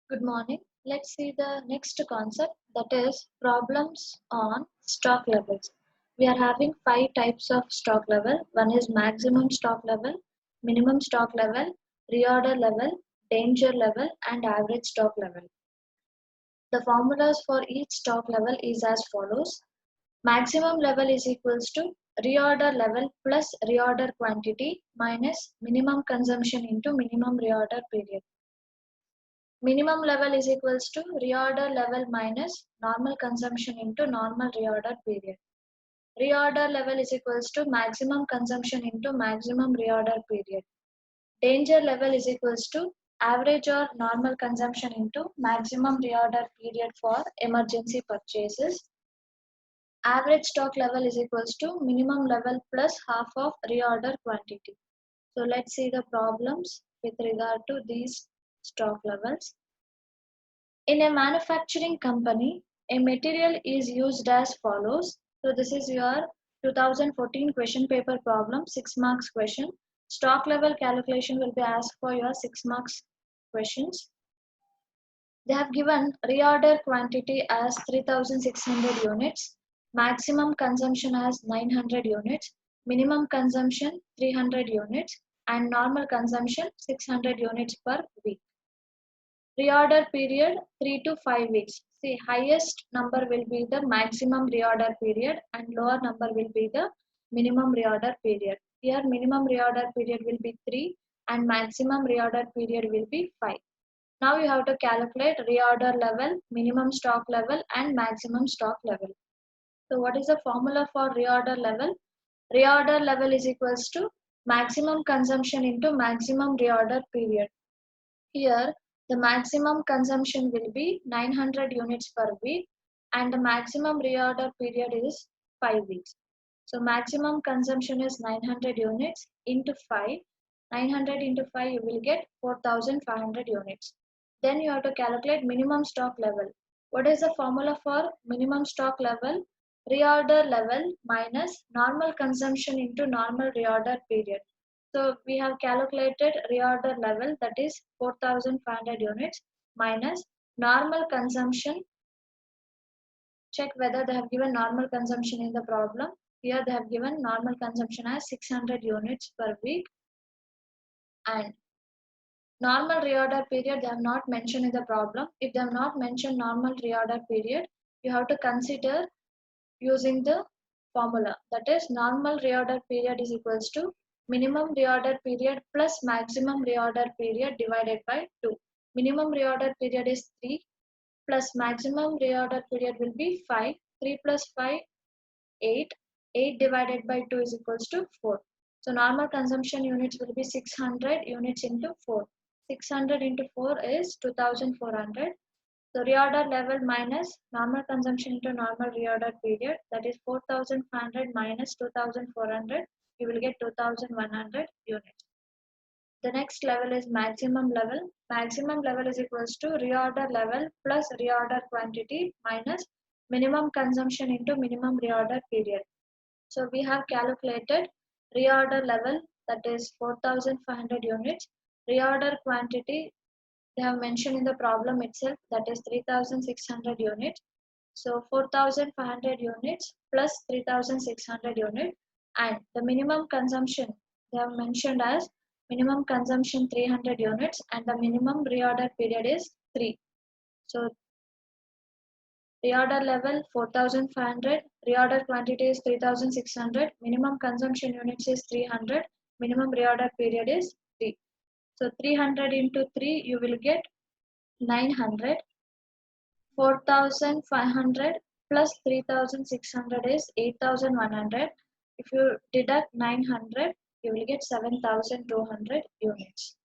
Good morning. Let's see the next concept, that is problems on stock levels. We are having five types of stock level. One is maximum stock level, minimum stock level, reorder level, danger level, and average stock level. The formulas for each stock level is as follows. Maximum level is equals to reorder level plus reorder quantity minus minimum consumption into minimum reorder period. Minimum level is equals to reorder level minus normal consumption into normal reorder period. Reorder level is equals to maximum consumption into maximum reorder period. Danger level is equals to average or normal consumption into maximum reorder period for emergency purchases. Average stock level is equals to minimum level plus half of reorder quantity. So let's see the problems with regard to these stock levels. In a manufacturing company, a material is used as follows. So this is your 2014 question paper problem, 6 marks question. Stock level calculation will be asked for your 6 marks questions. They have given reorder quantity as 3600 units, maximum consumption as 900 units, minimum consumption 300 units, and normal consumption 600 units per week. Reorder period 3 to 5 weeks. See, highest number will be the maximum reorder period and lower number will be the minimum reorder period. Here minimum reorder period will be 3 and maximum reorder period will be 5. Now you have to calculate reorder level, minimum stock level and maximum stock level. So what is the formula for reorder level? Reorder level is equals to maximum consumption into maximum reorder period. Here, the maximum consumption will be 900 units per week and the maximum reorder period is 5 weeks. So maximum consumption is 900 units into 5. 900 into 5 you will get 4500 units. Then you have to calculate minimum stock level. What is the formula for minimum stock level? Reorder level minus normal consumption into normal reorder period. So we have calculated reorder level, that is 4500 units minus normal consumption. Check whether they have given normal consumption in the problem. Here they have given normal consumption as 600 units per week and normal reorder period they have not mentioned in the problem. If they have not mentioned normal reorder period, you have to consider using the formula, that is normal reorder period is equals to minimum reorder period plus maximum reorder period divided by 2. Minimum reorder period is 3 plus maximum reorder period will be 5. 3 plus 5, 8. 8 divided by 2 is equals to 4. So normal consumption units will be 600 units into 4. 600 into 4 is 2400. So reorder level minus normal consumption into normal reorder period, that is 4500 minus 2400, you will get 2100 units. The next level is maximum level. Maximum level is equals to reorder level plus reorder quantity minus minimum consumption into minimum reorder period. So we have calculated reorder level, that is 4500 units. Reorder quantity they have mentioned in the problem itself, that is 3600 units. So 4500 units plus 3600 units and the minimum consumption they have mentioned as minimum consumption 300 units and the minimum reorder period is 3. So reorder level 4500, reorder quantity is 3600, minimum consumption units is 300, minimum reorder period is 3. So 300 into 3 you will get 900. 4500 plus 3600 is 8100. If you deduct 900, you will get 7200 units.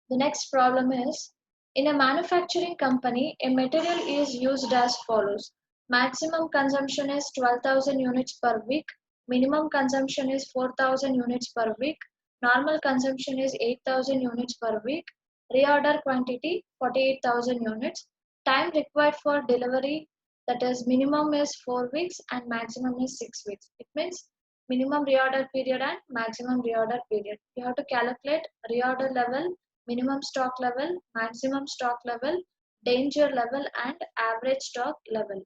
The next problem is, in a manufacturing company, a material is used as follows. Maximum consumption is 12,000 units per week. Minimum consumption is 4,000 units per week. Normal consumption is 8,000 units per week. Reorder quantity 48,000 units. Time required for delivery, that is minimum is 4 weeks and maximum is 6 weeks. It means minimum reorder period and maximum reorder period. You have to calculate reorder level minimum stock level, maximum stock level, danger level, and average stock level.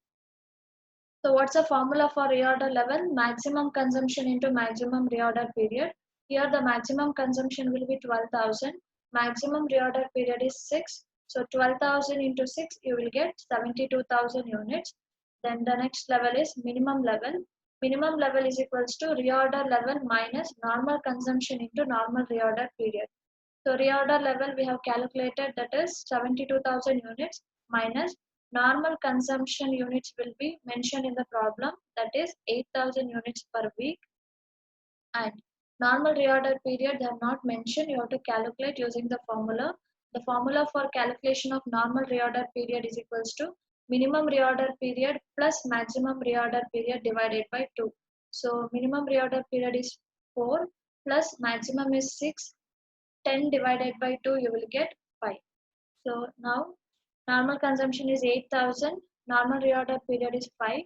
So what's the formula for reorder level? Maximum consumption into maximum reorder period. Here the maximum consumption will be 12,000. Maximum reorder period is 6. So 12,000 into 6, you will get 72,000 units. Then the next level is minimum level. Minimum level is equals to reorder level minus normal consumption into normal reorder period. So reorder level we have calculated, that is 72,000 units minus normal consumption units will be mentioned in the problem, that is 8,000 units per week, and normal reorder period they have not mentioned. You have to calculate using the formula. The formula for calculation of normal reorder period is equals to minimum reorder period plus maximum reorder period divided by 2. So minimum reorder period is 4 plus maximum is 6. 10 divided by 2, you will get 5. So now normal consumption is 8,000, normal reorder period is 5.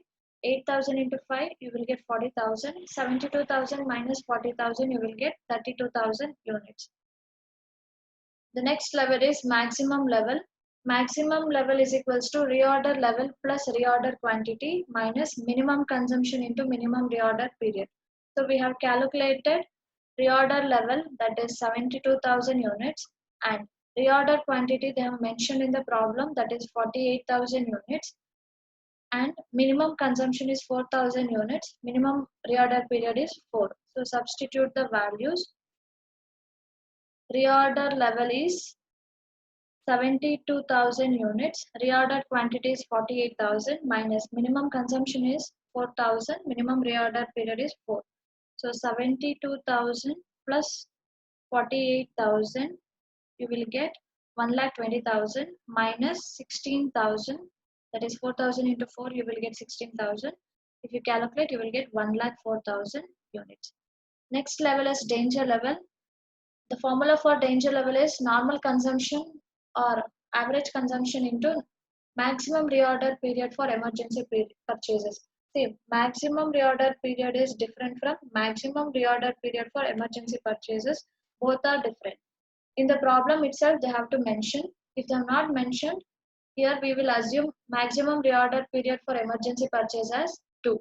8,000 into 5, you will get 40,000. 72,000 minus 40,000, you will get 32,000 units. The next level is maximum level. Maximum level is equals to reorder level plus reorder quantity minus minimum consumption into minimum reorder period. So we have calculated reorder level, that is 72,000 units, and reorder quantity they have mentioned in the problem, that is 48,000 units, and minimum consumption is 4,000 units. Minimum reorder period is 4. So substitute the values. Reorder level is 72,000 units. Reordered quantity is 48,000 minus minimum consumption is 4,000. Minimum reorder period is 4. So 72,000 plus 48,000, you will get 1,20,000 minus 16,000, that is 4,000 into 4, you will get 16,000. If you calculate, you will get 1,04,000 units. Next level is danger level. The formula for danger level is normal consumption or average consumption into maximum reorder period for emergency purchases. See, maximum reorder period is different from maximum reorder period for emergency purchases. Both are different. In the problem itself, they have to mention. If they have not mentioned, here we will assume maximum reorder period for emergency purchase as 2.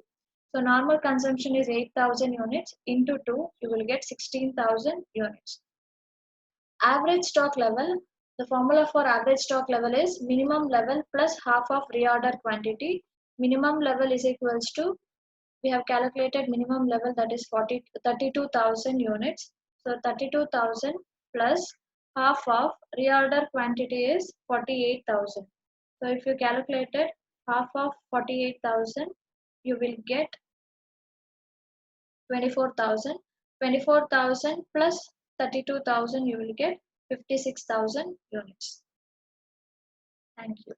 So normal consumption is 8,000 units into 2, you will get 16,000 units. Average stock level, the formula for average stock level is minimum level plus half of reorder quantity. Minimum level is equals to, we have calculated minimum level, that is 32,000 units. So 32,000 plus half of reorder quantity is 48,000. So if you calculated half of 48,000, you will get 24,000. 24,000 plus 32,000, you will get 56,000 units. Thank you.